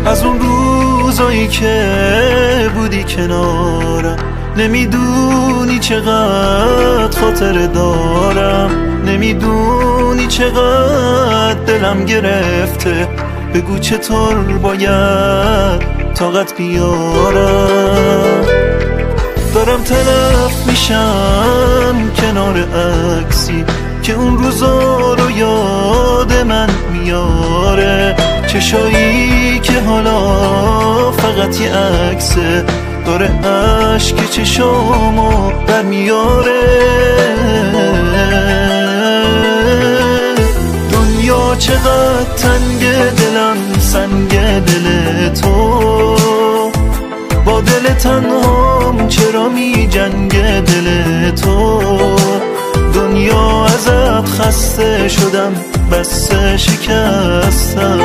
از اون روزایی که بودی کنارم، نمیدونی چقدر خاطر دارم، نمیدونی چقدر دلم گرفته. بگو چطور باید طاقت بیارم. دارم تلف میشم کنار عکسی که اون روزا رو یاد من میاره. چشایی که حالا فقط یه عکسه، داره عشق چشامو در میاره. دنیا چقدر تنگ، دلم سنگ دل تو. با دل تنهام چرا می جنگ دل تو. دنیا ازت خسته شدم، بس شکستن.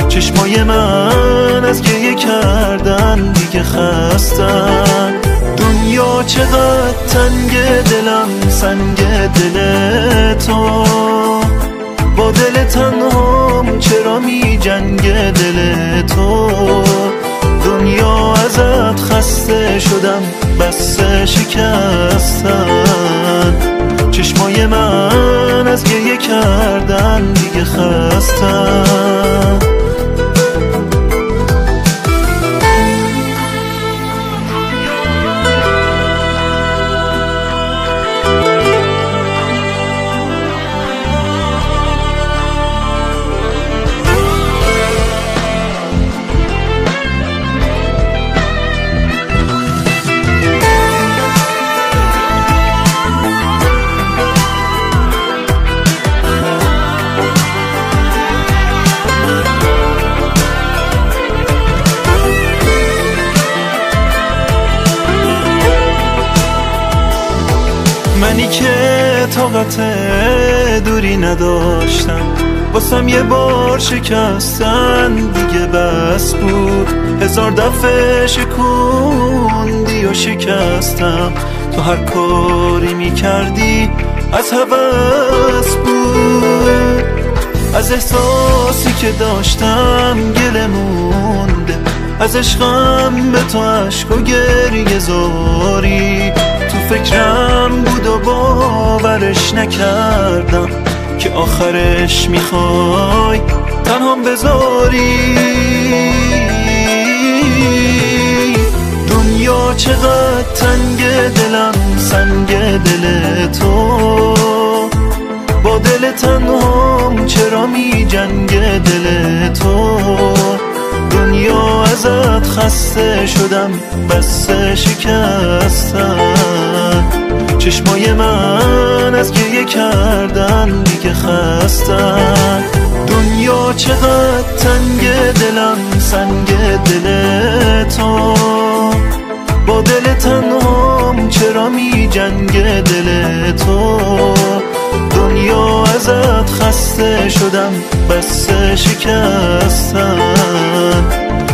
چشمای من از گریه کردن دیگه خستن. دنیا چقدر تنگ، دلم سنگ دل تو. با دل تنهام چرا می جنگ دل تو. دنیا ازت خسته شدم، بس شکستن. چشمای من از گریه کردن دیگه خستن. منی که طاقت دوری نداشتم، واسم یه بار شکستن دیگه بس بود. هزار دفعه شکوندی و شکستم، تو هر کاری میکردی از هوس بود. از احساسی که داشتم گله مونده، از عشقم به تو عشق و گریه زاری. تو فکرم بود و باورش نکردم که آخرش میخوای تنهام بذاری. دنیا چقدر تنگ، دلم سنگ دل تو. با دل تنهام چرا می جنگ دل تو. دنیا ازت خسته شدم، بس شکستن. چشمای من از گریه کردن دیگه خستن. دنیا چقدر تنگ، دلم سنگ دل تو. با دل تنهام چرا می جنگ دل تو. دنیا ازت خسته شدم، بس شکستن.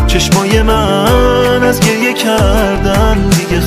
چشمای من از گریه کردن دیگه